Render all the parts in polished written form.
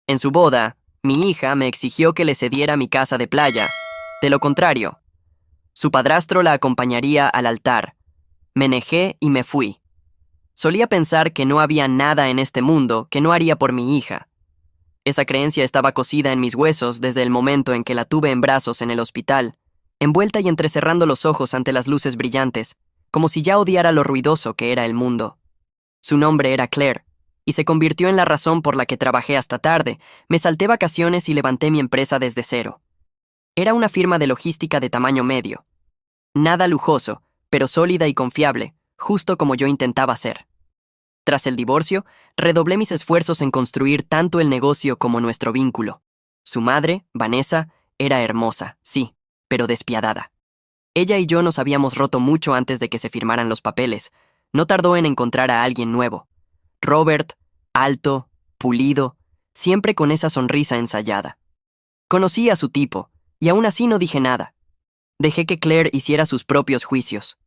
En su boda, mi hija me exigió que le cediera mi casa de playa. De lo contrario, su padrastro la acompañaría al altar. Me negé y me fui. Solía pensar que no había nada en este mundo que no haría por mi hija. Esa creencia estaba cosida en mis huesos desde el momento en que la tuve en brazos en el hospital, envuelta y entrecerrando los ojos ante las luces brillantes, como si ya odiara lo ruidoso que era el mundo. Su nombre era Claire, y se convirtió en la razón por la que trabajé hasta tarde, me salté vacaciones y levanté mi empresa desde cero. Era una firma de logística de tamaño medio. Nada lujoso, pero sólida y confiable, justo como yo intentaba ser. Tras el divorcio, redoblé mis esfuerzos en construir tanto el negocio como nuestro vínculo. Su madre, Vanessa, era hermosa, sí, pero despiadada. Ella y yo nos habíamos roto mucho antes de que se firmaran los papeles. No tardó en encontrar a alguien nuevo. Robert, alto, pulido, siempre con esa sonrisa ensayada. Conocí a su tipo, y aún así no dije nada. Dejé que Claire hiciera sus propios juicios.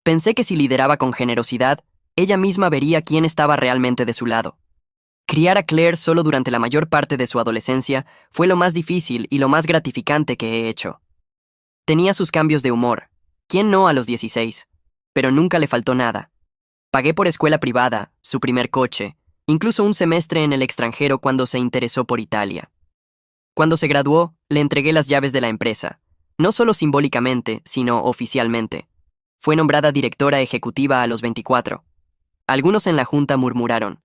Pensé que si lideraba con generosidad, ella misma vería quién estaba realmente de su lado. Criar a Claire solo durante la mayor parte de su adolescencia fue lo más difícil y lo más gratificante que he hecho. Tenía sus cambios de humor. ¿Quién no a los 16? Pero nunca le faltó nada. Pagué por escuela privada, su primer coche, incluso un semestre en el extranjero cuando se interesó por Italia. Cuando se graduó, le entregué las llaves de la empresa, no solo simbólicamente, sino oficialmente. Fue nombrada directora ejecutiva a los 24. Algunos en la junta murmuraron.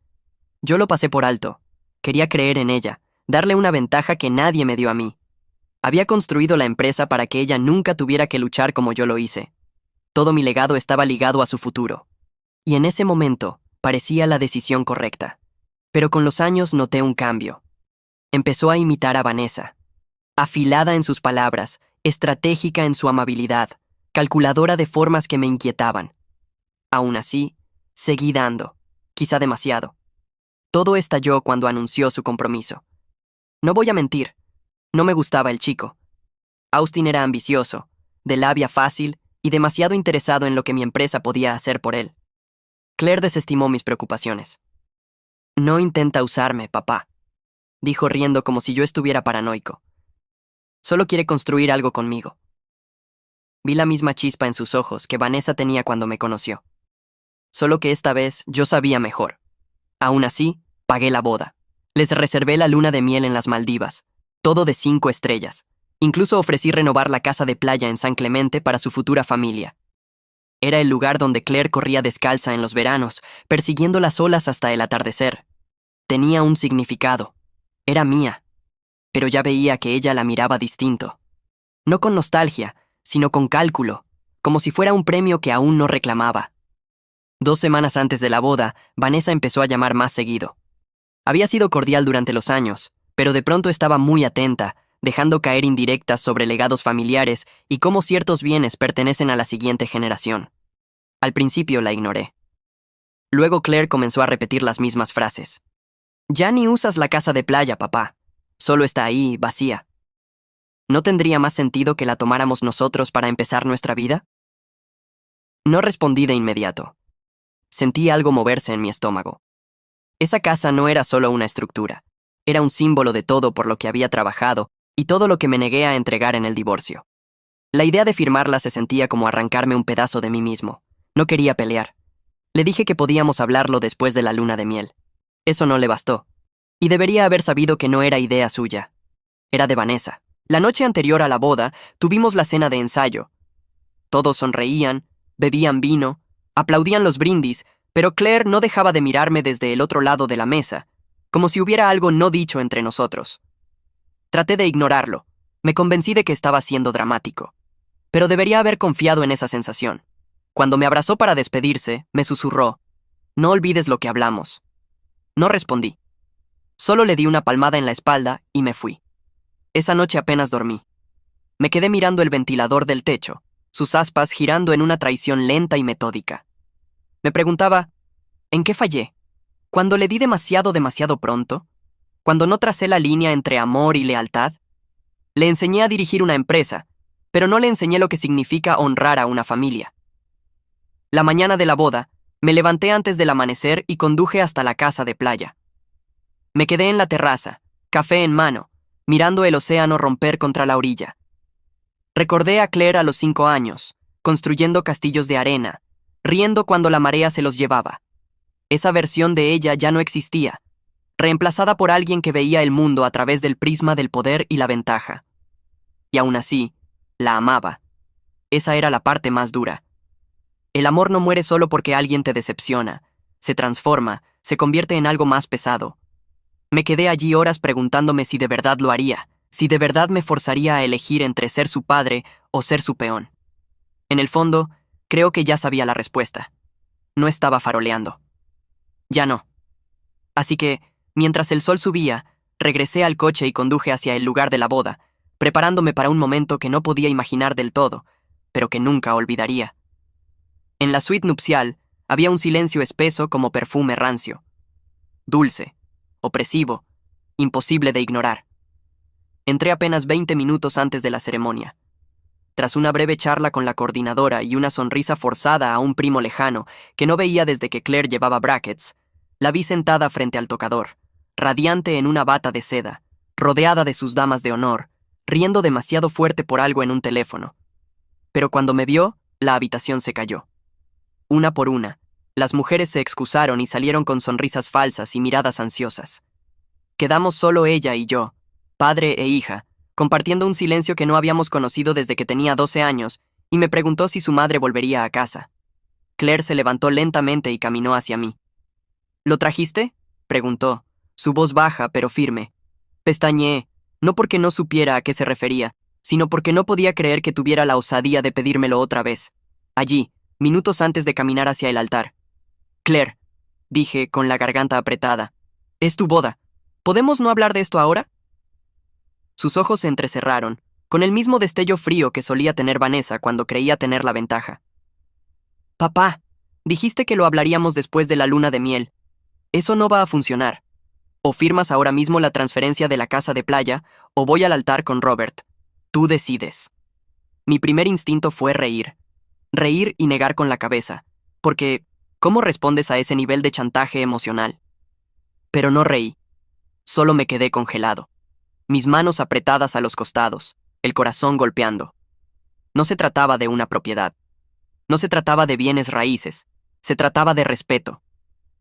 Yo lo pasé por alto. Quería creer en ella, darle una ventaja que nadie me dio a mí. Había construido la empresa para que ella nunca tuviera que luchar como yo lo hice. Todo mi legado estaba ligado a su futuro. Y en ese momento, parecía la decisión correcta. Pero con los años noté un cambio. Empezó a imitar a Vanessa. Afilada en sus palabras, estratégica en su amabilidad, calculadora de formas que me inquietaban. Aún así, seguí dando, quizá demasiado. Todo estalló cuando anunció su compromiso. No voy a mentir, no me gustaba el chico. Austin era ambicioso, de labia fácil y demasiado interesado en lo que mi empresa podía hacer por él. Claire desestimó mis preocupaciones. No intenta usarme, papá, dijo riendo como si yo estuviera paranoico. Solo quiere construir algo conmigo. Vi la misma chispa en sus ojos que Vanessa tenía cuando me conoció. Solo que esta vez yo sabía mejor. Aún así, pagué la boda. Les reservé la luna de miel en las Maldivas, todo de 5 estrellas. Incluso ofrecí renovar la casa de playa en San Clemente para su futura familia. Era el lugar donde Claire corría descalza en los veranos, persiguiendo las olas hasta el atardecer. Tenía un significado. Era mía. Pero ya veía que ella la miraba distinto. No con nostalgia, sino con cálculo, como si fuera un premio que aún no reclamaba. 2 semanas antes de la boda, Vanessa empezó a llamar más seguido. Había sido cordial durante los años, pero de pronto estaba muy atenta, dejando caer indirectas sobre legados familiares y cómo ciertos bienes pertenecen a la siguiente generación. Al principio la ignoré. Luego Claire comenzó a repetir las mismas frases. Ya ni usas la casa de playa, papá. Solo está ahí, vacía. ¿No tendría más sentido que la tomáramos nosotros para empezar nuestra vida? No respondí de inmediato. Sentí algo moverse en mi estómago. Esa casa no era solo una estructura. Era un símbolo de todo por lo que había trabajado y todo lo que me negué a entregar en el divorcio. La idea de firmarla se sentía como arrancarme un pedazo de mí mismo. No quería pelear. Le dije que podíamos hablarlo después de la luna de miel. Eso no le bastó. Y debería haber sabido que no era idea suya. Era de Vanessa. La noche anterior a la boda, tuvimos la cena de ensayo. Todos sonreían, bebían vino, aplaudían los brindis, pero Claire no dejaba de mirarme desde el otro lado de la mesa, como si hubiera algo no dicho entre nosotros. Traté de ignorarlo. Me convencí de que estaba siendo dramático. Pero debería haber confiado en esa sensación. Cuando me abrazó para despedirse, me susurró, «No olvides lo que hablamos». No respondí. Solo le di una palmada en la espalda y me fui. Esa noche apenas dormí. Me quedé mirando el ventilador del techo, sus aspas girando en una traición lenta y metódica. Me preguntaba, ¿en qué fallé? ¿Cuando le di demasiado pronto? ¿Cuando no tracé la línea entre amor y lealtad? Le enseñé a dirigir una empresa, pero no le enseñé lo que significa honrar a una familia. La mañana de la boda, me levanté antes del amanecer y conduje hasta la casa de playa. Me quedé en la terraza, café en mano, mirando el océano romper contra la orilla. Recordé a Claire a los 5 años, construyendo castillos de arena, riendo cuando la marea se los llevaba. Esa versión de ella ya no existía, reemplazada por alguien que veía el mundo a través del prisma del poder y la ventaja. Y aún así, la amaba. Esa era la parte más dura. El amor no muere solo porque alguien te decepciona, se transforma, se convierte en algo más pesado. Me quedé allí horas preguntándome si de verdad lo haría, si de verdad me forzaría a elegir entre ser su padre o ser su peón. En el fondo, creo que ya sabía la respuesta. No estaba faroleando. Ya no. Así que, mientras el sol subía, regresé al coche y conduje hacia el lugar de la boda, preparándome para un momento que no podía imaginar del todo, pero que nunca olvidaría. En la suite nupcial había un silencio espeso como perfume rancio. Dulce, opresivo, imposible de ignorar. Entré apenas 20 minutos antes de la ceremonia. Tras una breve charla con la coordinadora y una sonrisa forzada a un primo lejano que no veía desde que Claire llevaba brackets, la vi sentada frente al tocador, radiante en una bata de seda, rodeada de sus damas de honor, riendo demasiado fuerte por algo en un teléfono. Pero cuando me vio, la habitación se cayó. Una por una, las mujeres se excusaron y salieron con sonrisas falsas y miradas ansiosas. Quedamos solo ella y yo, padre e hija, compartiendo un silencio que no habíamos conocido desde que tenía 12 años, y me preguntó si su madre volvería a casa. Claire se levantó lentamente y caminó hacia mí. ¿Lo trajiste?, preguntó, su voz baja pero firme. Pestañeé, no porque no supiera a qué se refería, sino porque no podía creer que tuviera la osadía de pedírmelo otra vez. Allí, minutos antes de caminar hacia el altar. Claire, dije con la garganta apretada, es tu boda. ¿Podemos no hablar de esto ahora? Sus ojos se entrecerraron, con el mismo destello frío que solía tener Vanessa cuando creía tener la ventaja. Papá, dijiste que lo hablaríamos después de la luna de miel. Eso no va a funcionar. O firmas ahora mismo la transferencia de la casa de playa, o voy al altar con Robert. Tú decides. Mi primer instinto fue reír. Reír y negar con la cabeza, porque ¿cómo respondes a ese nivel de chantaje emocional? Pero no reí. Solo me quedé congelado. Mis manos apretadas a los costados, el corazón golpeando. No se trataba de una propiedad. No se trataba de bienes raíces. Se trataba de respeto.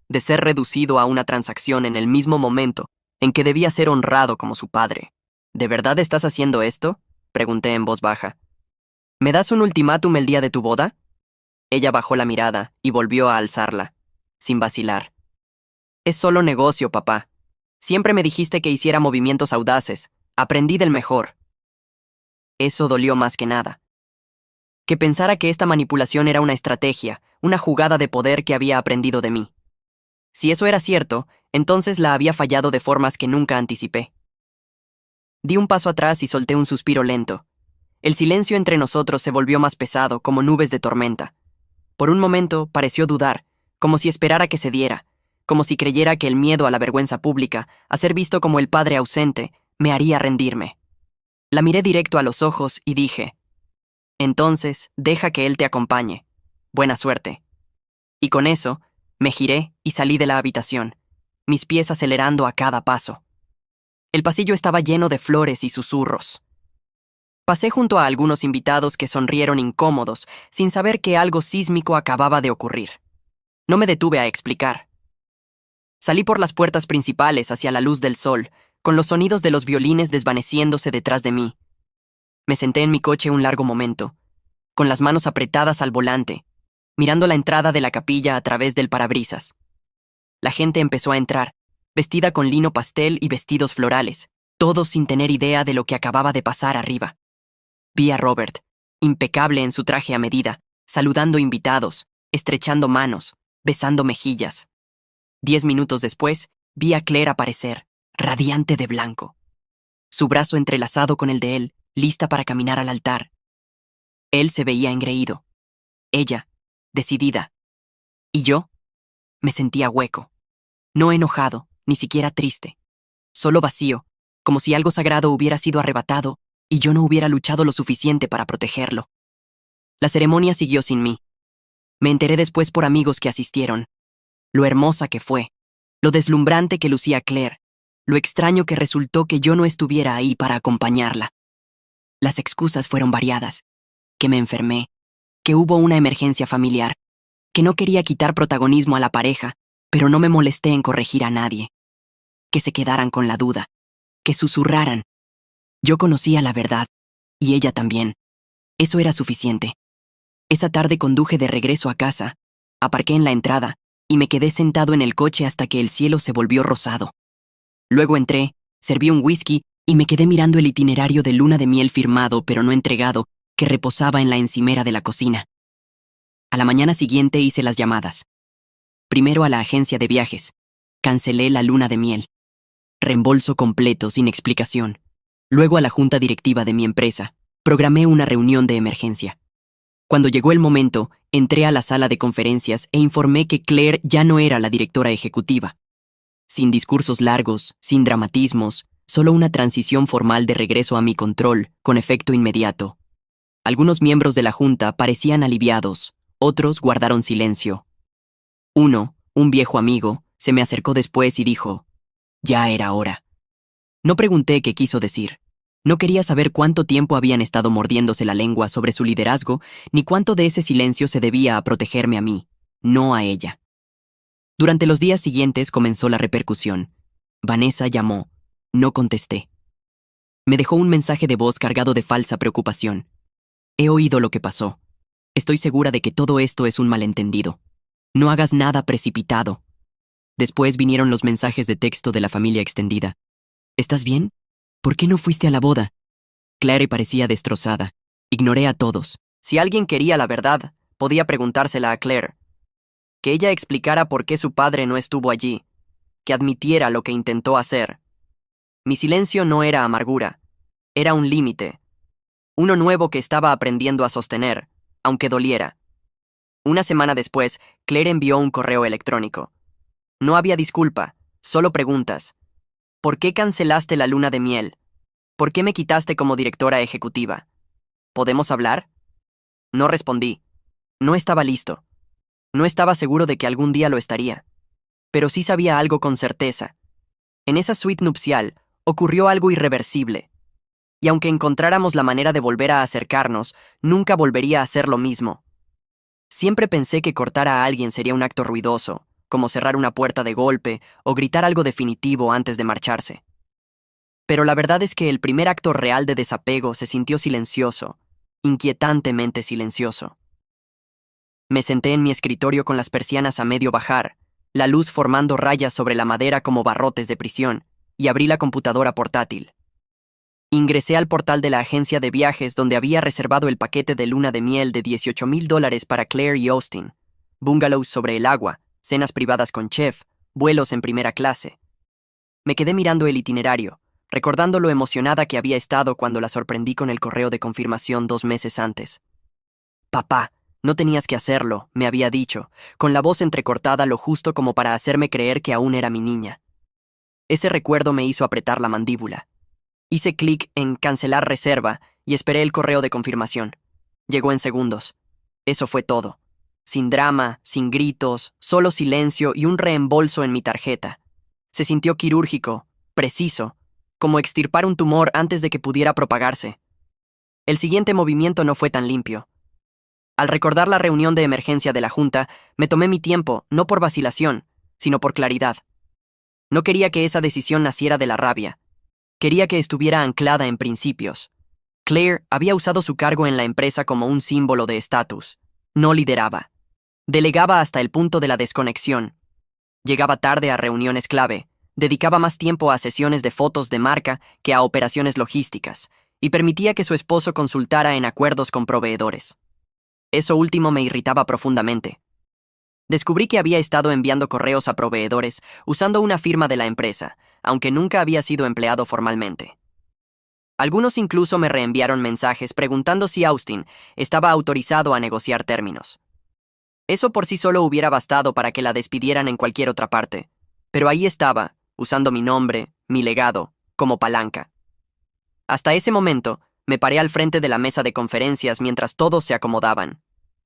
De ser reducido a una transacción en el mismo momento en que debía ser honrado como su padre. ¿De verdad estás haciendo esto?, pregunté en voz baja. ¿Me das un ultimátum el día de tu boda? Ella bajó la mirada y volvió a alzarla, sin vacilar. Es solo negocio, papá. Siempre me dijiste que hiciera movimientos audaces. Aprendí del mejor. Eso dolió más que nada. Que pensara que esta manipulación era una estrategia, una jugada de poder que había aprendido de mí. Si eso era cierto, entonces la había fallado de formas que nunca anticipé. Di un paso atrás y solté un suspiro lento. El silencio entre nosotros se volvió más pesado, como nubes de tormenta. Por un momento pareció dudar, como si esperara que se diera, como si creyera que el miedo a la vergüenza pública, a ser visto como el padre ausente, me haría rendirme. La miré directo a los ojos y dije, entonces, deja que él te acompañe. Buena suerte. Y con eso, me giré y salí de la habitación, mis pies acelerando a cada paso. El pasillo estaba lleno de flores y susurros. Pasé junto a algunos invitados que sonrieron incómodos, sin saber que algo sísmico acababa de ocurrir. No me detuve a explicar. Salí por las puertas principales hacia la luz del sol, con los sonidos de los violines desvaneciéndose detrás de mí. Me senté en mi coche un largo momento, con las manos apretadas al volante, mirando la entrada de la capilla a través del parabrisas. La gente empezó a entrar, vestida con lino pastel y vestidos florales, todos sin tener idea de lo que acababa de pasar arriba. Vi a Robert, impecable en su traje a medida, saludando invitados, estrechando manos, besando mejillas. 10 minutos después, vi a Claire aparecer, radiante de blanco. Su brazo entrelazado con el de él, lista para caminar al altar. Él se veía engreído. Ella, decidida. Y yo, me sentía hueco. No enojado, ni siquiera triste. Solo vacío, como si algo sagrado hubiera sido arrebatado y yo no hubiera luchado lo suficiente para protegerlo. La ceremonia siguió sin mí. Me enteré después por amigos que asistieron. Lo hermosa que fue, lo deslumbrante que lucía Claire, Lo extraño que resultó que yo no estuviera ahí para acompañarla. Las excusas fueron variadas, que me enfermé, que hubo una emergencia familiar, que no quería quitar protagonismo a la pareja, pero no me molesté en corregir a nadie, que se quedaran con la duda, que susurraran. Yo conocía la verdad, y ella también. Eso era suficiente. Esa tarde conduje de regreso a casa, aparqué en la entrada, y me quedé sentado en el coche hasta que el cielo se volvió rosado. Luego entré, serví un whisky y me quedé mirando el itinerario de luna de miel firmado pero no entregado que reposaba en la encimera de la cocina. A la mañana siguiente hice las llamadas. Primero a la agencia de viajes. Cancelé la luna de miel. Reembolso completo, sin explicación. Luego a la junta directiva de mi empresa. Programé una reunión de emergencia. Cuando llegó el momento, entré a la sala de conferencias e informé que Claire ya no era la directora ejecutiva. Sin discursos largos, sin dramatismos, solo una transición formal de regreso a mi control, con efecto inmediato. Algunos miembros de la junta parecían aliviados, otros guardaron silencio. Uno, un viejo amigo, se me acercó después y dijo, «Ya era hora». No pregunté qué quiso decir. No quería saber cuánto tiempo habían estado mordiéndose la lengua sobre su liderazgo, ni cuánto de ese silencio se debía a protegerme a mí, no a ella. Durante los días siguientes comenzó la repercusión. Vanessa llamó. No contesté. Me dejó un mensaje de voz cargado de falsa preocupación. He oído lo que pasó. Estoy segura de que todo esto es un malentendido. No hagas nada precipitado. Después vinieron los mensajes de texto de la familia extendida. ¿Estás bien? ¿Por qué no fuiste a la boda? Claire parecía destrozada. Ignoré a todos. Si alguien quería la verdad, podía preguntársela a Claire. Que ella explicara por qué su padre no estuvo allí, que admitiera lo que intentó hacer. Mi silencio no era amargura, era un límite, uno nuevo que estaba aprendiendo a sostener, aunque doliera. Una semana después, Claire envió un correo electrónico. No había disculpa, solo preguntas. ¿Por qué cancelaste la luna de miel? ¿Por qué me quitaste como directora ejecutiva? ¿Podemos hablar? No respondí. No estaba listo. No estaba seguro de que algún día lo estaría. Pero sí sabía algo con certeza. En esa suite nupcial ocurrió algo irreversible. Y aunque encontráramos la manera de volver a acercarnos, nunca volvería a ser lo mismo. Siempre pensé que cortar a alguien sería un acto ruidoso, como cerrar una puerta de golpe o gritar algo definitivo antes de marcharse. Pero la verdad es que el primer acto real de desapego se sintió silencioso, inquietantemente silencioso. Me senté en mi escritorio con las persianas a medio bajar, la luz formando rayas sobre la madera como barrotes de prisión, y abrí la computadora portátil. Ingresé al portal de la agencia de viajes donde había reservado el paquete de luna de miel de $18,000 para Claire y Austin, bungalows sobre el agua, cenas privadas con chef, vuelos en primera clase. Me quedé mirando el itinerario, recordando lo emocionada que había estado cuando la sorprendí con el correo de confirmación 2 meses antes. «Papá, no tenías que hacerlo», me había dicho, con la voz entrecortada lo justo como para hacerme creer que aún era mi niña. Ese recuerdo me hizo apretar la mandíbula. Hice clic en «Cancelar reserva» y esperé el correo de confirmación. Llegó en segundos. Eso fue todo. Sin drama, sin gritos, solo silencio y un reembolso en mi tarjeta. Se sintió quirúrgico, preciso, como extirpar un tumor antes de que pudiera propagarse. El siguiente movimiento no fue tan limpio. Al recordar la reunión de emergencia de la Junta, me tomé mi tiempo, no por vacilación, sino por claridad. No quería que esa decisión naciera de la rabia. Quería que estuviera anclada en principios. Claire había usado su cargo en la empresa como un símbolo de estatus. No lideraba. Delegaba hasta el punto de la desconexión. Llegaba tarde a reuniones clave, dedicaba más tiempo a sesiones de fotos de marca que a operaciones logísticas, y permitía que su esposo consultara en acuerdos con proveedores. Eso último me irritaba profundamente. Descubrí que había estado enviando correos a proveedores usando una firma de la empresa, aunque nunca había sido empleado formalmente. Algunos incluso me reenviaron mensajes preguntando si Austin estaba autorizado a negociar términos. Eso por sí solo hubiera bastado para que la despidieran en cualquier otra parte, pero ahí estaba, usando mi nombre, mi legado, como palanca. Hasta ese momento, me paré al frente de la mesa de conferencias mientras todos se acomodaban.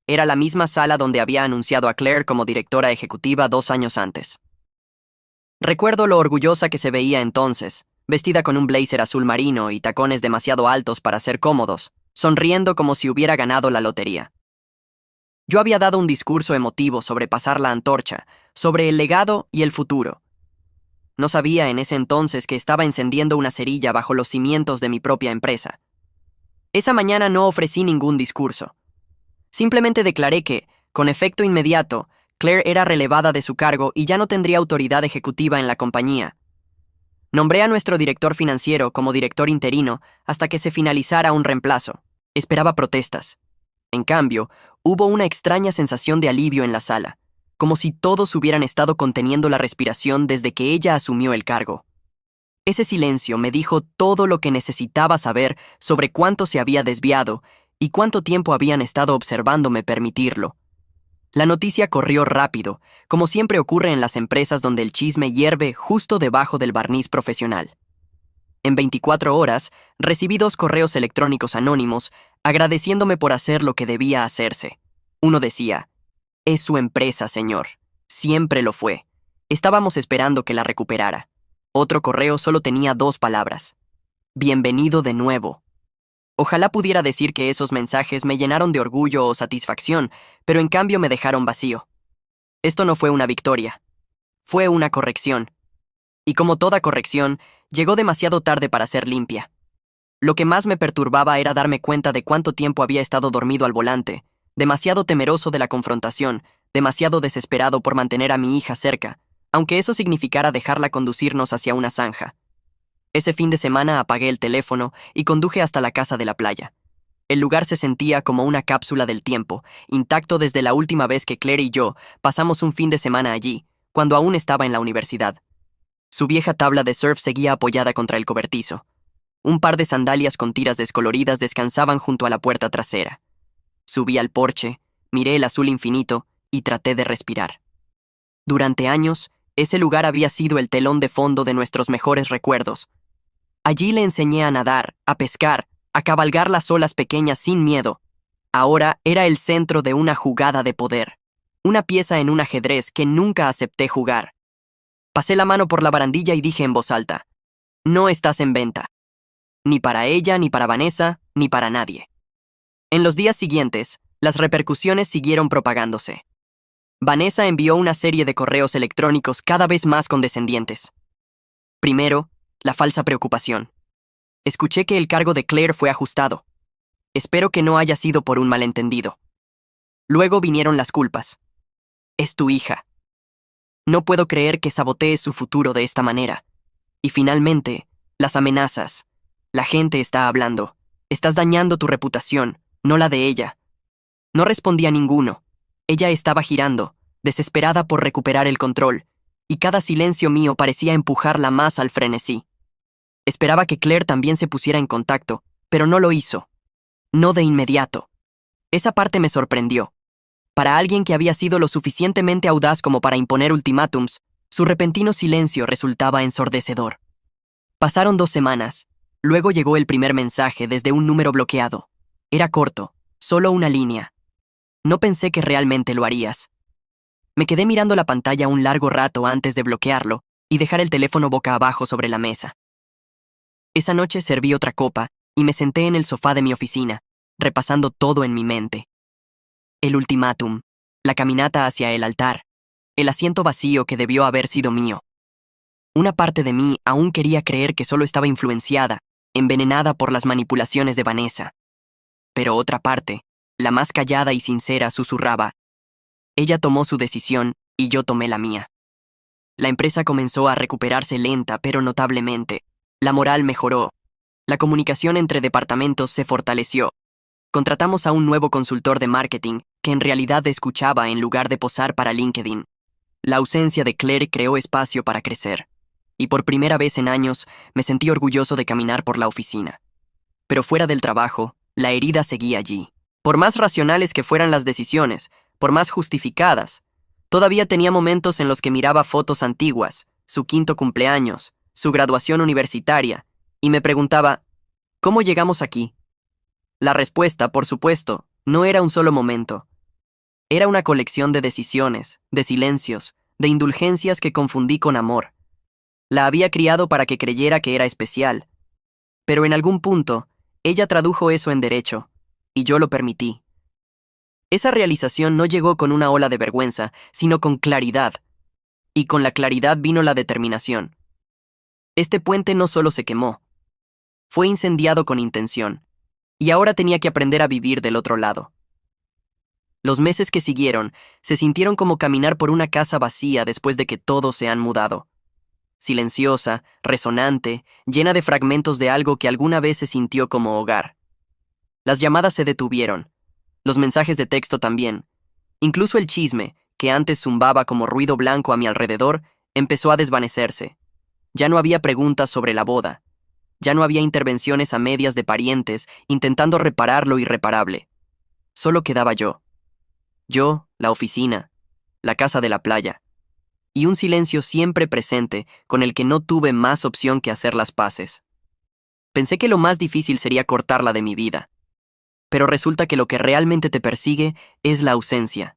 Era la misma sala donde había anunciado a Claire como directora ejecutiva 2 años antes. Recuerdo lo orgullosa que se veía entonces, vestida con un blazer azul marino y tacones demasiado altos para ser cómodos, sonriendo como si hubiera ganado la lotería. Yo había dado un discurso emotivo sobre pasar la antorcha, sobre el legado y el futuro. No sabía en ese entonces que estaba encendiendo una cerilla bajo los cimientos de mi propia empresa. Esa mañana no ofrecí ningún discurso. Simplemente declaré que, con efecto inmediato, Claire era relevada de su cargo y ya no tendría autoridad ejecutiva en la compañía. Nombré a nuestro director financiero como director interino hasta que se finalizara un reemplazo. Esperaba protestas. En cambio, hubo una extraña sensación de alivio en la sala, como si todos hubieran estado conteniendo la respiración desde que ella asumió el cargo. Ese silencio me dijo todo lo que necesitaba saber sobre cuánto se había desviado y cuánto tiempo habían estado observándome permitirlo. La noticia corrió rápido, como siempre ocurre en las empresas donde el chisme hierve justo debajo del barniz profesional. En 24 horas, recibí 2 correos electrónicos anónimos agradeciéndome por hacer lo que debía hacerse. Uno decía: «Es su empresa, señor. Siempre lo fue. Estábamos esperando que la recuperara». Otro correo solo tenía 2 palabras: «Bienvenido de nuevo». Ojalá pudiera decir que esos mensajes me llenaron de orgullo o satisfacción, pero en cambio me dejaron vacío. Esto no fue una victoria. Fue una corrección. Y como toda corrección, llegó demasiado tarde para ser limpia. Lo que más me perturbaba era darme cuenta de cuánto tiempo había estado dormido al volante, demasiado temeroso de la confrontación, demasiado desesperado por mantener a mi hija cerca, aunque eso significara dejarla conducirnos hacia una zanja. Ese fin de semana apagué el teléfono y conduje hasta la casa de la playa. El lugar se sentía como una cápsula del tiempo, intacto desde la última vez que Claire y yo pasamos un fin de semana allí, cuando aún estaba en la universidad. Su vieja tabla de surf seguía apoyada contra el cobertizo. Un par de sandalias con tiras descoloridas descansaban junto a la puerta trasera. Subí al porche, miré el azul infinito y traté de respirar. Durante años, ese lugar había sido el telón de fondo de nuestros mejores recuerdos. Allí le enseñé a nadar, a pescar, a cabalgar las olas pequeñas sin miedo. Ahora era el centro de una jugada de poder, una pieza en un ajedrez que nunca acepté jugar. Pasé la mano por la barandilla y dije en voz alta: «No estás en venta. Ni para ella, ni para Vanessa, ni para nadie». En los días siguientes, las repercusiones siguieron propagándose. Vanessa envió una serie de correos electrónicos cada vez más condescendientes. Primero, la falsa preocupación. Escuché que el cargo de Claire fue ajustado. Espero que no haya sido por un malentendido. Luego vinieron las culpas. Es tu hija. No puedo creer que sabotees su futuro de esta manera. Y finalmente, las amenazas. La gente está hablando. Estás dañando tu reputación, no la de ella. No respondí a ninguno. Ella estaba girando, desesperada por recuperar el control, y cada silencio mío parecía empujarla más al frenesí. Esperaba que Claire también se pusiera en contacto, pero no lo hizo. No de inmediato. Esa parte me sorprendió. Para alguien que había sido lo suficientemente audaz como para imponer ultimátums, su repentino silencio resultaba ensordecedor. Pasaron 2 semanas. Luego llegó el primer mensaje desde un número bloqueado. Era corto, solo una línea. No pensé que realmente lo harías. Me quedé mirando la pantalla un largo rato antes de bloquearlo y dejar el teléfono boca abajo sobre la mesa. Esa noche serví otra copa y me senté en el sofá de mi oficina, repasando todo en mi mente. El ultimátum, la caminata hacia el altar, el asiento vacío que debió haber sido mío. Una parte de mí aún quería creer que solo estaba influenciada, envenenada por las manipulaciones de Vanessa. Pero otra parte, la más callada y sincera, susurraba: ella tomó su decisión y yo tomé la mía. La empresa comenzó a recuperarse lenta pero notablemente. La moral mejoró. La comunicación entre departamentos se fortaleció. Contratamos a un nuevo consultor de marketing que en realidad escuchaba en lugar de posar para LinkedIn. La ausencia de Claire creó espacio para crecer. Y por primera vez en años me sentí orgulloso de caminar por la oficina. Pero fuera del trabajo, la herida seguía allí. Por más racionales que fueran las decisiones, por más justificadas, todavía tenía momentos en los que miraba fotos antiguas, su 5º cumpleaños, su graduación universitaria, y me preguntaba: ¿cómo llegamos aquí? La respuesta, por supuesto, no era un solo momento. Era una colección de decisiones, de silencios, de indulgencias que confundí con amor, La había criado para que creyera que era especial. Pero en algún punto, ella tradujo eso en derecho, y yo lo permití. Esa realización no llegó con una ola de vergüenza, sino con claridad. Y con la claridad vino la determinación. Este puente no solo se quemó, fue incendiado con intención, y ahora tenía que aprender a vivir del otro lado. Los meses que siguieron se sintieron como caminar por una casa vacía después de que todos se han mudado. Silenciosa, resonante, llena de fragmentos de algo que alguna vez se sintió como hogar. Las llamadas se detuvieron, los mensajes de texto también. Incluso el chisme, que antes zumbaba como ruido blanco a mi alrededor, empezó a desvanecerse. Ya no había preguntas sobre la boda. Ya no había intervenciones a medias de parientes intentando reparar lo irreparable. Solo quedaba yo. Yo, la oficina, la casa de la playa. Y un silencio siempre presente con el que no tuve más opción que hacer las paces. Pensé que lo más difícil sería cortarla de mi vida. Pero resulta que lo que realmente te persigue es la ausencia.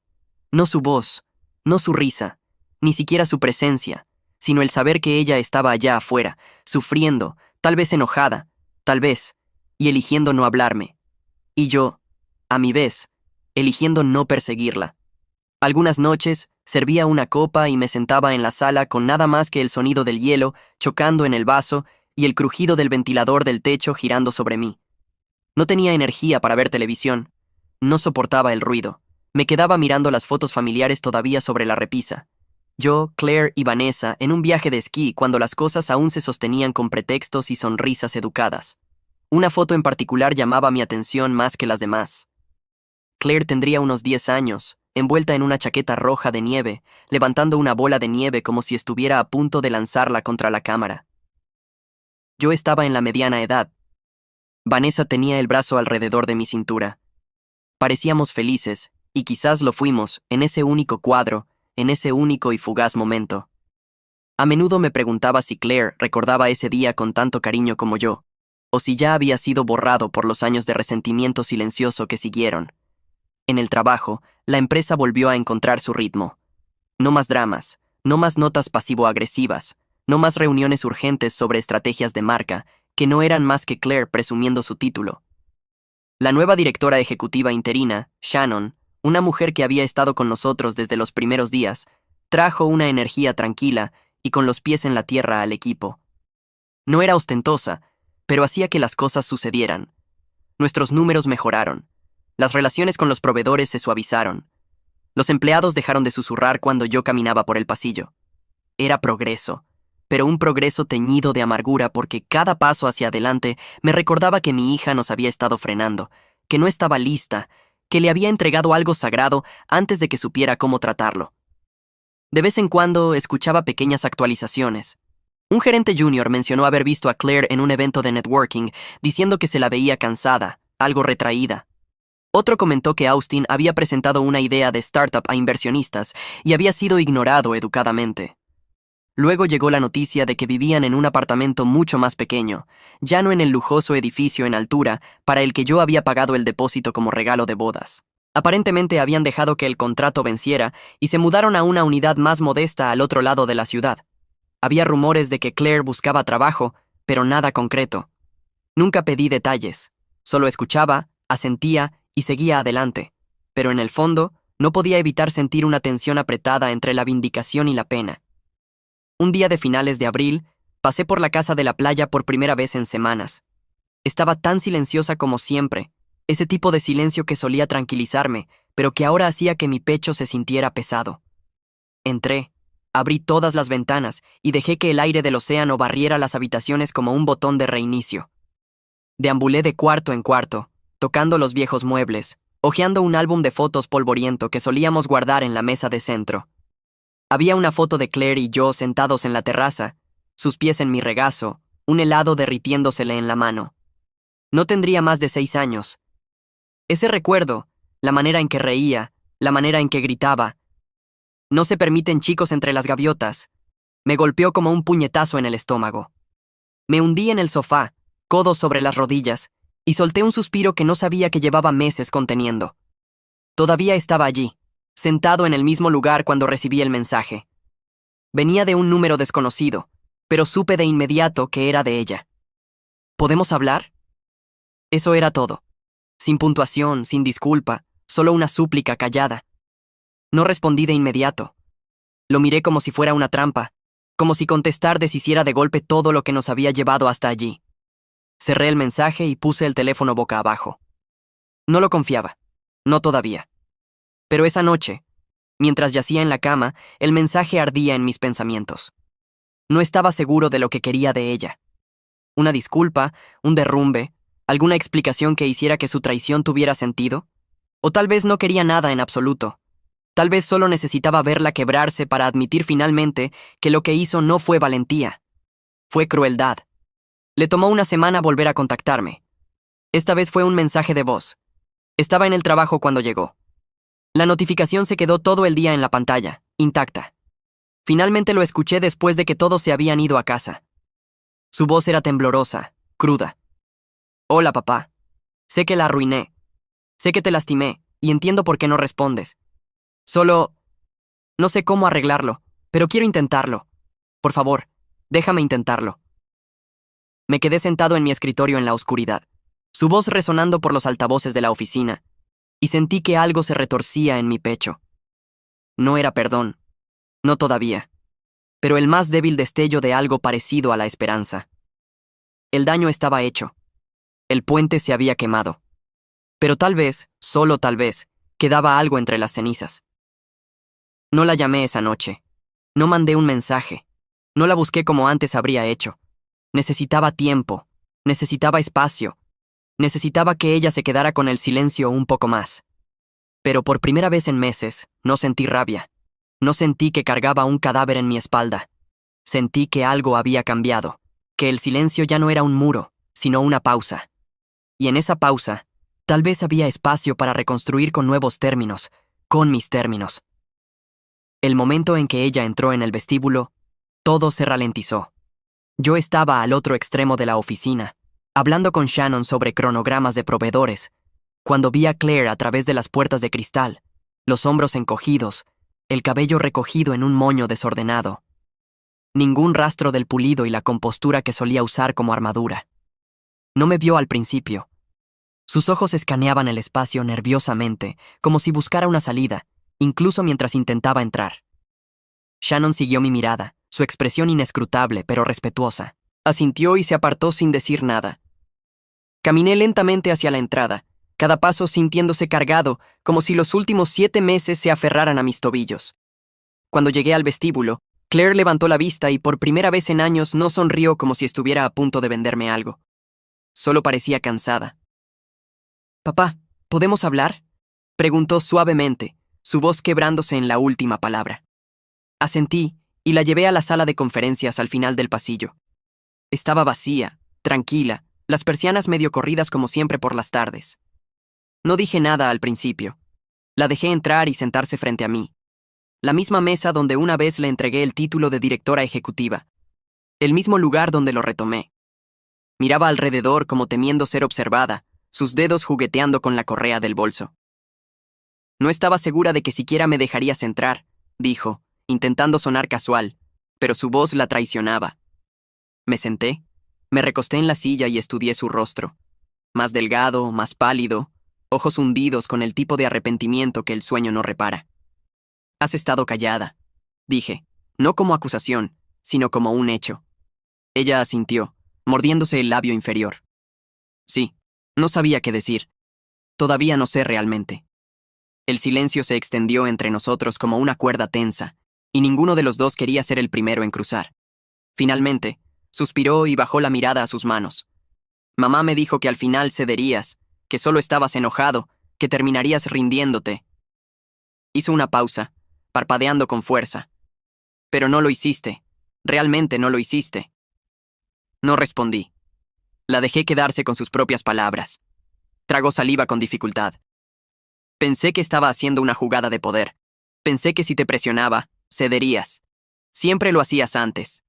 No su voz, no su risa, ni siquiera su presencia, sino el saber que ella estaba allá afuera, sufriendo, tal vez enojada, tal vez, y eligiendo no hablarme. Y yo, a mi vez, eligiendo no perseguirla. Algunas noches, servía una copa y me sentaba en la sala con nada más que el sonido del hielo chocando en el vaso y el crujido del ventilador del techo girando sobre mí. No tenía energía para ver televisión. No soportaba el ruido. Me quedaba mirando las fotos familiares todavía sobre la repisa. Yo, Claire y Vanessa en un viaje de esquí cuando las cosas aún se sostenían con pretextos y sonrisas educadas. Una foto en particular llamaba mi atención más que las demás. Claire tendría unos 10 años, envuelta en una chaqueta roja de nieve, levantando una bola de nieve como si estuviera a punto de lanzarla contra la cámara. Yo estaba en la mediana edad. Vanessa tenía el brazo alrededor de mi cintura. Parecíamos felices, y quizás lo fuimos, en ese único cuadro, en ese único y fugaz momento. A menudo me preguntaba si Claire recordaba ese día con tanto cariño como yo, o si ya había sido borrado por los años de resentimiento silencioso que siguieron. En el trabajo, la empresa volvió a encontrar su ritmo. No más dramas, no más notas pasivo-agresivas, no más reuniones urgentes sobre estrategias de marca, que no eran más que Claire presumiendo su título. La nueva directora ejecutiva interina, Shannon, una mujer que había estado con nosotros desde los primeros días, trajo una energía tranquila y con los pies en la tierra al equipo. No era ostentosa, pero hacía que las cosas sucedieran. Nuestros números mejoraron. Las relaciones con los proveedores se suavizaron. Los empleados dejaron de susurrar cuando yo caminaba por el pasillo. Era progreso, pero un progreso teñido de amargura porque cada paso hacia adelante me recordaba que mi hija nos había estado frenando, que no estaba lista, que le había entregado algo sagrado antes de que supiera cómo tratarlo. De vez en cuando escuchaba pequeñas actualizaciones. Un gerente junior mencionó haber visto a Claire en un evento de networking, diciendo que se la veía cansada, algo retraída. Otro comentó que Austin había presentado una idea de startup a inversionistas y había sido ignorado educadamente. Luego llegó la noticia de que vivían en un apartamento mucho más pequeño, ya no en el lujoso edificio en altura para el que yo había pagado el depósito como regalo de bodas. Aparentemente habían dejado que el contrato venciera y se mudaron a una unidad más modesta al otro lado de la ciudad. Había rumores de que Claire buscaba trabajo, pero nada concreto. Nunca pedí detalles, solo escuchaba, asentía y seguía adelante, pero en el fondo no podía evitar sentir una tensión apretada entre la vindicación y la pena. Un día de finales de abril, pasé por la casa de la playa por primera vez en semanas. Estaba tan silenciosa como siempre, ese tipo de silencio que solía tranquilizarme, pero que ahora hacía que mi pecho se sintiera pesado. Entré, abrí todas las ventanas y dejé que el aire del océano barriera las habitaciones como un botón de reinicio. Deambulé de cuarto en cuarto, tocando los viejos muebles, hojeando un álbum de fotos polvoriento que solíamos guardar en la mesa de centro. Había una foto de Claire y yo sentados en la terraza, sus pies en mi regazo, un helado derritiéndosele en la mano. No tendría más de 6 años. Ese recuerdo, la manera en que reía, la manera en que gritaba, "No se permiten chicos entre las gaviotas", me golpeó como un puñetazo en el estómago. Me hundí en el sofá, codos sobre las rodillas, y solté un suspiro que no sabía que llevaba meses conteniendo. Todavía estaba allí, sentado en el mismo lugar cuando recibí el mensaje. Venía de un número desconocido, pero supe de inmediato que era de ella. ¿Podemos hablar? Eso era todo. Sin puntuación, sin disculpa, solo una súplica callada. No respondí de inmediato. Lo miré como si fuera una trampa, como si contestar deshiciera de golpe todo lo que nos había llevado hasta allí. Cerré el mensaje y puse el teléfono boca abajo. No lo confiaba, no todavía. Pero esa noche, mientras yacía en la cama, el mensaje ardía en mis pensamientos. No estaba seguro de lo que quería de ella. Una disculpa, un derrumbe, alguna explicación que hiciera que su traición tuviera sentido. O tal vez no quería nada en absoluto. Tal vez solo necesitaba verla quebrarse para admitir finalmente que lo que hizo no fue valentía. Fue crueldad. Le tomó una semana volver a contactarme. Esta vez fue un mensaje de voz. Estaba en el trabajo cuando llegó. La notificación se quedó todo el día en la pantalla, intacta. Finalmente lo escuché después de que todos se habían ido a casa. Su voz era temblorosa, cruda. Hola, papá. Sé que la arruiné. Sé que te lastimé, y entiendo por qué no respondes. Solo... no sé cómo arreglarlo, pero quiero intentarlo. Por favor, déjame intentarlo. Me quedé sentado en mi escritorio en la oscuridad, su voz resonando por los altavoces de la oficina, y sentí que algo se retorcía en mi pecho. No era perdón, no todavía, pero el más débil destello de algo parecido a la esperanza. El daño estaba hecho. El puente se había quemado. Pero tal vez, solo tal vez, quedaba algo entre las cenizas. No la llamé esa noche. No mandé un mensaje. No la busqué como antes habría hecho. Necesitaba tiempo. Necesitaba espacio. Necesitaba que ella se quedara con el silencio un poco más. Pero por primera vez en meses, no sentí rabia. No sentí que cargaba un cadáver en mi espalda. Sentí que algo había cambiado, que el silencio ya no era un muro, sino una pausa. Y en esa pausa, tal vez había espacio para reconstruir con nuevos términos, con mis términos. El momento en que ella entró en el vestíbulo, todo se ralentizó. Yo estaba al otro extremo de la oficina, hablando con Shannon sobre cronogramas de proveedores, cuando vi a Claire a través de las puertas de cristal, los hombros encogidos, el cabello recogido en un moño desordenado. Ningún rastro del pulido y la compostura que solía usar como armadura. No me vio al principio. Sus ojos escaneaban el espacio nerviosamente, como si buscara una salida, incluso mientras intentaba entrar. Shannon siguió mi mirada, su expresión inescrutable pero respetuosa. Asintió y se apartó sin decir nada. Caminé lentamente hacia la entrada, cada paso sintiéndose cargado, como si los últimos 7 meses se aferraran a mis tobillos. Cuando llegué al vestíbulo, Claire levantó la vista y por primera vez en años no sonrió como si estuviera a punto de venderme algo. Solo parecía cansada. «Papá, ¿podemos hablar?», preguntó suavemente, su voz quebrándose en la última palabra. Asentí y la llevé a la sala de conferencias al final del pasillo. Estaba vacía, tranquila, las persianas medio corridas como siempre por las tardes. No dije nada al principio. La dejé entrar y sentarse frente a mí. La misma mesa donde una vez le entregué el título de directora ejecutiva. El mismo lugar donde lo retomé. Miraba alrededor como temiendo ser observada, sus dedos jugueteando con la correa del bolso. No estaba segura de que siquiera me dejarías entrar, dijo, intentando sonar casual, pero su voz la traicionaba. Me senté, me recosté en la silla y estudié su rostro. Más delgado, más pálido, ojos hundidos con el tipo de arrepentimiento que el sueño no repara. Has estado callada, dije, no como acusación, sino como un hecho. Ella asintió, mordiéndose el labio inferior. Sí, no sabía qué decir. Todavía no sé realmente. El silencio se extendió entre nosotros como una cuerda tensa, y ninguno de los dos quería ser el primero en cruzar. Finalmente, suspiró y bajó la mirada a sus manos. Mamá me dijo que al final cederías, que solo estabas enojado, que terminarías rindiéndote. Hizo una pausa, parpadeando con fuerza. Pero no lo hiciste. Realmente no lo hiciste. No respondí. La dejé quedarse con sus propias palabras. Tragó saliva con dificultad. Pensé que estaba haciendo una jugada de poder. Pensé que si te presionaba, cederías. Siempre lo hacías antes.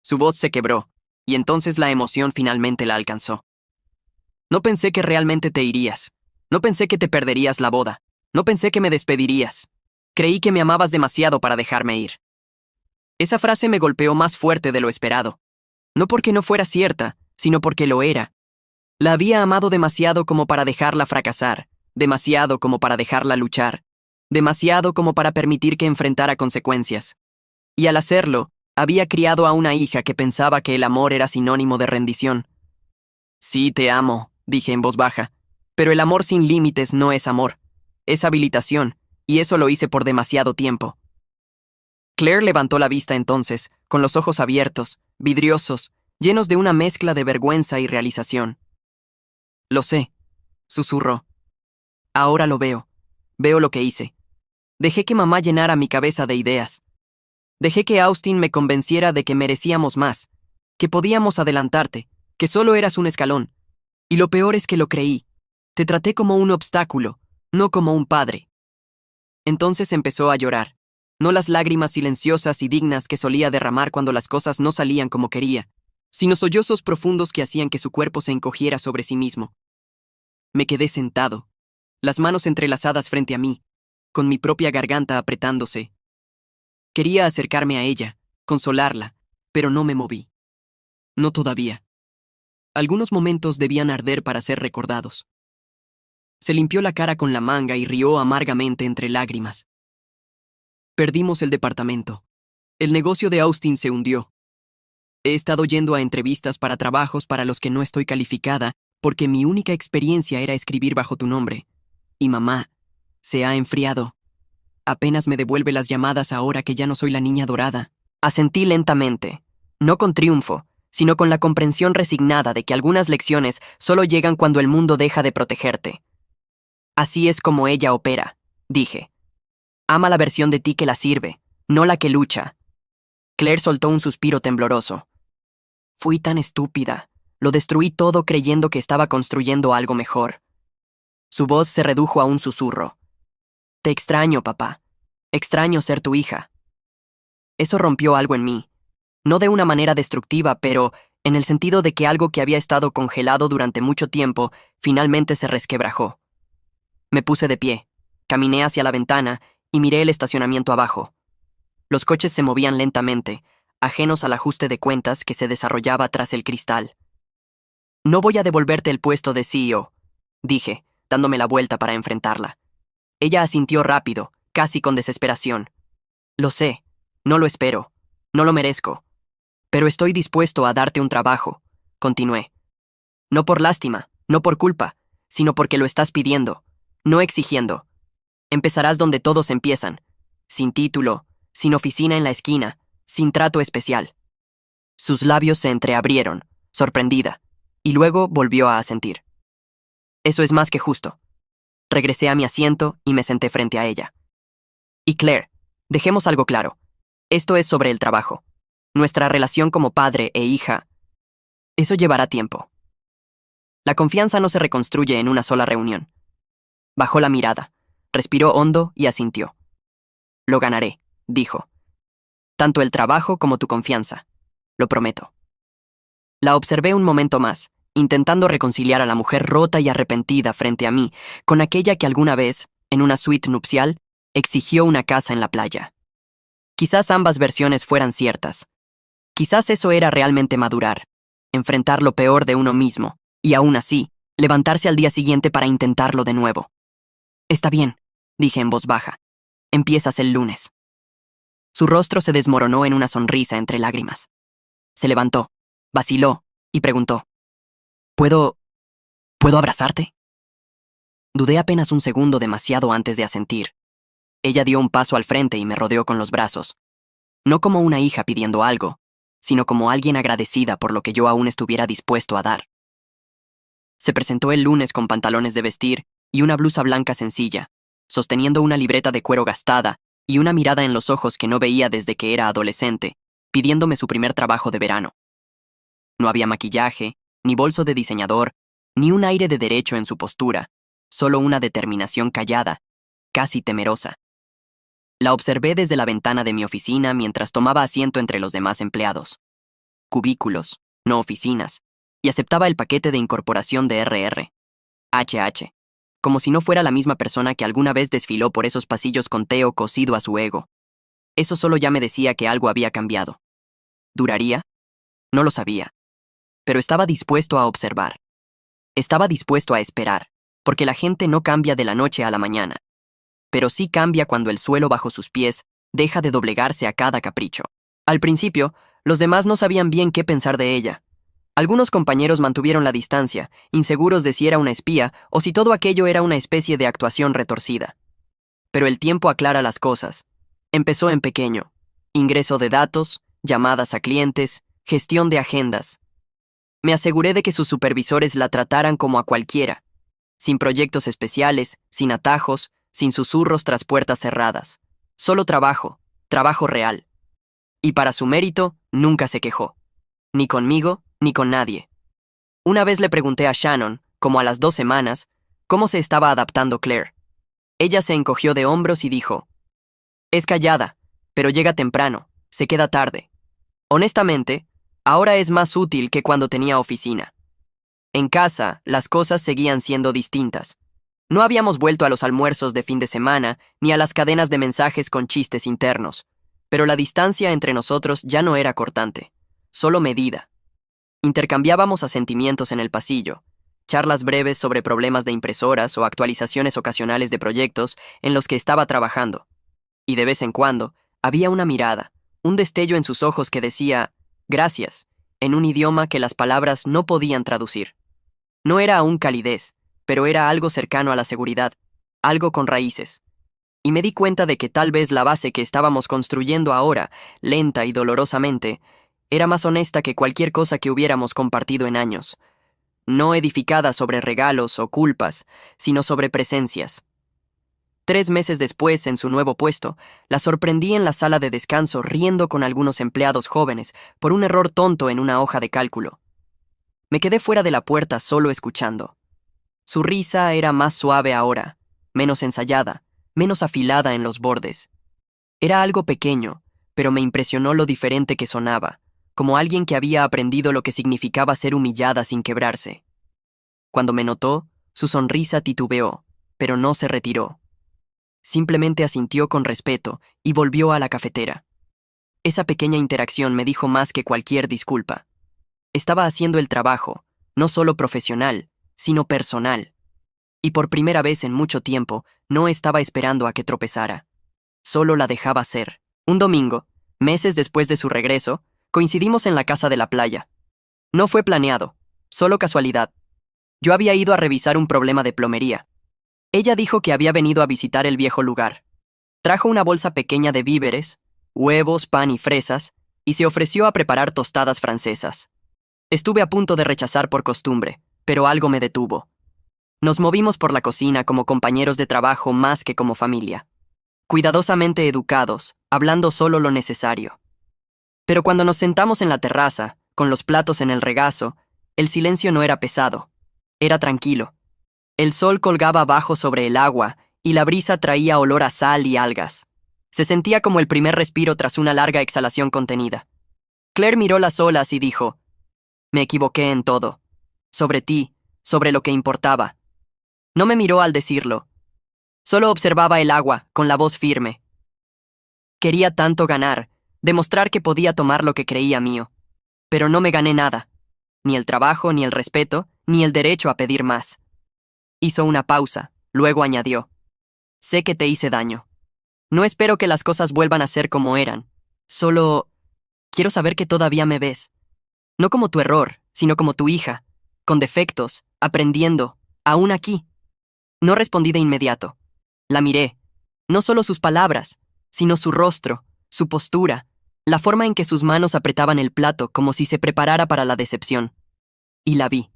Su voz se quebró, y entonces la emoción finalmente la alcanzó. No pensé que realmente te irías. No pensé que te perderías la boda. No pensé que me despedirías. Creí que me amabas demasiado para dejarme ir. Esa frase me golpeó más fuerte de lo esperado. No porque no fuera cierta, sino porque lo era. La había amado demasiado como para dejarla fracasar, demasiado como para dejarla luchar, demasiado como para permitir que enfrentara consecuencias. Y al hacerlo, había criado a una hija que pensaba que el amor era sinónimo de rendición. Sí, te amo, dije en voz baja, pero el amor sin límites no es amor, es habilitación, y eso lo hice por demasiado tiempo. Claire levantó la vista entonces, con los ojos abiertos, vidriosos, llenos de una mezcla de vergüenza y realización. Lo sé, susurró. Ahora lo veo. Veo lo que hice. Dejé que mamá llenara mi cabeza de ideas. Dejé que Austin me convenciera de que merecíamos más, que podíamos adelantarte, que solo eras un escalón. Y lo peor es que lo creí. Te traté como un obstáculo, no como un padre. Entonces empezó a llorar. No las lágrimas silenciosas y dignas que solía derramar cuando las cosas no salían como quería, sino sollozos profundos que hacían que su cuerpo se encogiera sobre sí mismo. Me quedé sentado, las manos entrelazadas frente a mí, con mi propia garganta apretándose. Quería acercarme a ella, consolarla, pero no me moví. No todavía. Algunos momentos debían arder para ser recordados. Se limpió la cara con la manga y rió amargamente entre lágrimas. Perdimos el departamento. El negocio de Austin se hundió. He estado yendo a entrevistas para trabajos para los que no estoy calificada porque mi única experiencia era escribir bajo tu nombre. Y mamá, se ha enfriado. Apenas me devuelve las llamadas ahora que ya no soy la niña dorada. Asentí lentamente, no con triunfo, sino con la comprensión resignada de que algunas lecciones solo llegan cuando el mundo deja de protegerte. Así es como ella opera, dije. Ama la versión de ti que la sirve, no la que lucha. Claire soltó un suspiro tembloroso. Fui tan estúpida. Lo destruí todo creyendo que estaba construyendo algo mejor. Su voz se redujo a un susurro. Te extraño, papá. Extraño ser tu hija. Eso rompió algo en mí. No de una manera destructiva, pero en el sentido de que algo que había estado congelado durante mucho tiempo finalmente se resquebrajó. Me puse de pie, caminé hacia la ventana y miré el estacionamiento abajo. Los coches se movían lentamente, ajenos al ajuste de cuentas que se desarrollaba tras el cristal. No voy a devolverte el puesto de CEO, dije, dándome la vuelta para enfrentarla. Ella asintió rápido, casi con desesperación. Lo sé, no lo espero, no lo merezco. Pero estoy dispuesto a darte un trabajo, continué. No por lástima, no por culpa, sino porque lo estás pidiendo, no exigiendo. Empezarás donde todos empiezan, sin título, sin oficina en la esquina, sin trato especial. Sus labios se entreabrieron, sorprendida, y luego volvió a asentir. Eso es más que justo. Regresé a mi asiento y me senté frente a ella. Y Claire, dejemos algo claro. Esto es sobre el trabajo. Nuestra relación como padre e hija. Eso llevará tiempo. La confianza no se reconstruye en una sola reunión. Bajó la mirada, respiró hondo y asintió. Lo ganaré, dijo. Tanto el trabajo como tu confianza. Lo prometo. La observé un momento más, intentando reconciliar a la mujer rota y arrepentida frente a mí con aquella que alguna vez, en una suite nupcial, exigió una casa en la playa. Quizás ambas versiones fueran ciertas. Quizás eso era realmente madurar, enfrentar lo peor de uno mismo, y aún así, levantarse al día siguiente para intentarlo de nuevo. Está bien, dije en voz baja. Empiezas el lunes. Su rostro se desmoronó en una sonrisa entre lágrimas. Se levantó, vaciló y preguntó: ¿Puedo abrazarte? Dudé apenas un segundo demasiado antes de asentir. Ella dio un paso al frente y me rodeó con los brazos. No como una hija pidiendo algo, sino como alguien agradecida por lo que yo aún estuviera dispuesto a dar. Se presentó el lunes con pantalones de vestir y una blusa blanca sencilla, sosteniendo una libreta de cuero gastada y una mirada en los ojos que no veía desde que era adolescente, pidiéndome su primer trabajo de verano. No había maquillaje, ni bolso de diseñador, ni un aire de derecho en su postura, solo una determinación callada, casi temerosa. La observé desde la ventana de mi oficina mientras tomaba asiento entre los demás empleados. Cubículos, no oficinas, y aceptaba el paquete de incorporación de RR. HH, como si no fuera la misma persona que alguna vez desfiló por esos pasillos con Theo cosido a su ego. Eso solo ya me decía que algo había cambiado. ¿Duraría? No lo sabía. Pero estaba dispuesto a observar. Estaba dispuesto a esperar, porque la gente no cambia de la noche a la mañana. Pero sí cambia cuando el suelo bajo sus pies deja de doblegarse a cada capricho. Al principio, los demás no sabían bien qué pensar de ella. Algunos compañeros mantuvieron la distancia, inseguros de si era una espía o si todo aquello era una especie de actuación retorcida. Pero el tiempo aclara las cosas. Empezó en pequeño. Ingreso de datos, llamadas a clientes, gestión de agendas. Me aseguré de que sus supervisores la trataran como a cualquiera, sin proyectos especiales, sin atajos, sin susurros tras puertas cerradas. Solo trabajo, trabajo real. Y para su mérito, nunca se quejó. Ni conmigo, ni con nadie. Una vez le pregunté a Shannon, como a las 2 semanas, cómo se estaba adaptando Claire. Ella se encogió de hombros y dijo: es callada, pero llega temprano, se queda tarde. Honestamente, ahora es más útil que cuando tenía oficina. En casa, las cosas seguían siendo distintas. No habíamos vuelto a los almuerzos de fin de semana ni a las cadenas de mensajes con chistes internos, pero la distancia entre nosotros ya no era cortante, solo medida. Intercambiábamos asentimientos en el pasillo, charlas breves sobre problemas de impresoras o actualizaciones ocasionales de proyectos en los que estaba trabajando. Y de vez en cuando, había una mirada, un destello en sus ojos que decía «gracias», en un idioma que las palabras no podían traducir. No era aún calidez, pero era algo cercano a la seguridad, algo con raíces. Y me di cuenta de que tal vez la base que estábamos construyendo ahora, lenta y dolorosamente, era más honesta que cualquier cosa que hubiéramos compartido en años. No edificada sobre regalos o culpas, sino sobre presencias. 3 meses después, en su nuevo puesto, la sorprendí en la sala de descanso riendo con algunos empleados jóvenes por un error tonto en una hoja de cálculo. Me quedé fuera de la puerta solo escuchando. Su risa era más suave ahora, menos ensayada, menos afilada en los bordes. Era algo pequeño, pero me impresionó lo diferente que sonaba, como alguien que había aprendido lo que significaba ser humillada sin quebrarse. Cuando me notó, su sonrisa titubeó, pero no se retiró. Simplemente asintió con respeto y volvió a la cafetera. Esa pequeña interacción me dijo más que cualquier disculpa. Estaba haciendo el trabajo, no solo profesional, sino personal. Y por primera vez en mucho tiempo, no estaba esperando a que tropezara. Solo la dejaba ser. Un domingo, meses después de su regreso, coincidimos en la casa de la playa. No fue planeado, solo casualidad. Yo había ido a revisar un problema de plomería. Ella dijo que había venido a visitar el viejo lugar. Trajo una bolsa pequeña de víveres, huevos, pan y fresas, y se ofreció a preparar tostadas francesas. Estuve a punto de rechazar por costumbre, pero algo me detuvo. Nos movimos por la cocina como compañeros de trabajo más que como familia. Cuidadosamente educados, hablando solo lo necesario. Pero cuando nos sentamos en la terraza, con los platos en el regazo, el silencio no era pesado, era tranquilo. El sol colgaba bajo sobre el agua y la brisa traía olor a sal y algas. Se sentía como el primer respiro tras una larga exhalación contenida. Claire miró las olas y dijo: me equivoqué en todo. Sobre ti, sobre lo que importaba. No me miró al decirlo. Solo observaba el agua, con la voz firme. Quería tanto ganar, demostrar que podía tomar lo que creía mío. Pero no me gané nada. Ni el trabajo, ni el respeto, ni el derecho a pedir más. Hizo una pausa, luego añadió: sé que te hice daño. No espero que las cosas vuelvan a ser como eran. Solo quiero saber que todavía me ves. No como tu error, sino como tu hija, con defectos, aprendiendo, aún aquí. No respondí de inmediato. La miré. No solo sus palabras, sino su rostro, su postura, la forma en que sus manos apretaban el plato como si se preparara para la decepción. Y la vi.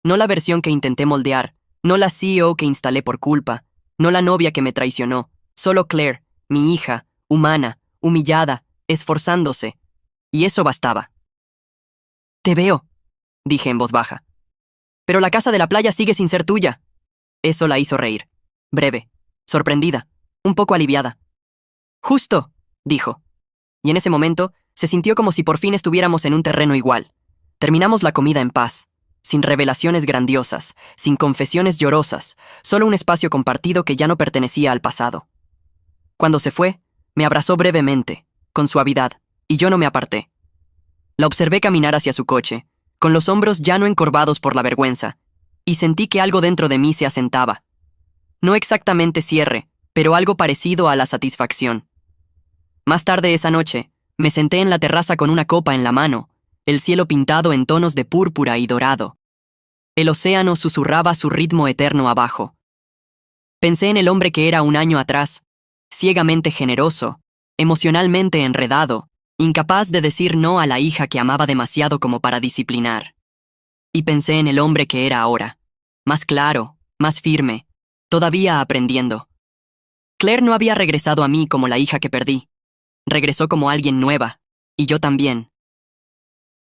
No la versión que intenté moldear, no la CEO que instalé por culpa, no la novia que me traicionó, solo Claire, mi hija, humana, humillada, esforzándose. Y eso bastaba. Te veo, dije en voz baja. Pero la casa de la playa sigue sin ser tuya. Eso la hizo reír. Breve, sorprendida, un poco aliviada. Justo, dijo. Y en ese momento, se sintió como si por fin estuviéramos en un terreno igual. Terminamos la comida en paz, sin revelaciones grandiosas, sin confesiones llorosas, solo un espacio compartido que ya no pertenecía al pasado. Cuando se fue, Me abrazó brevemente, con suavidad, y yo no me aparté. La observé caminar hacia su coche, con los hombros ya no encorvados por la vergüenza, y sentí que algo dentro de mí se asentaba. No exactamente cierre, pero algo parecido a la satisfacción. Más tarde esa noche, me senté en la terraza con una copa en la mano, el cielo pintado en tonos de púrpura y dorado. El océano susurraba su ritmo eterno abajo. Pensé en el hombre que era un año atrás, ciegamente generoso, emocionalmente enredado, incapaz de decir no a la hija que amaba demasiado como para disciplinar. Y pensé en el hombre que era ahora, más claro, más firme, todavía aprendiendo. Claire no había regresado a mí como la hija que perdí. Regresó como alguien nueva, y yo también.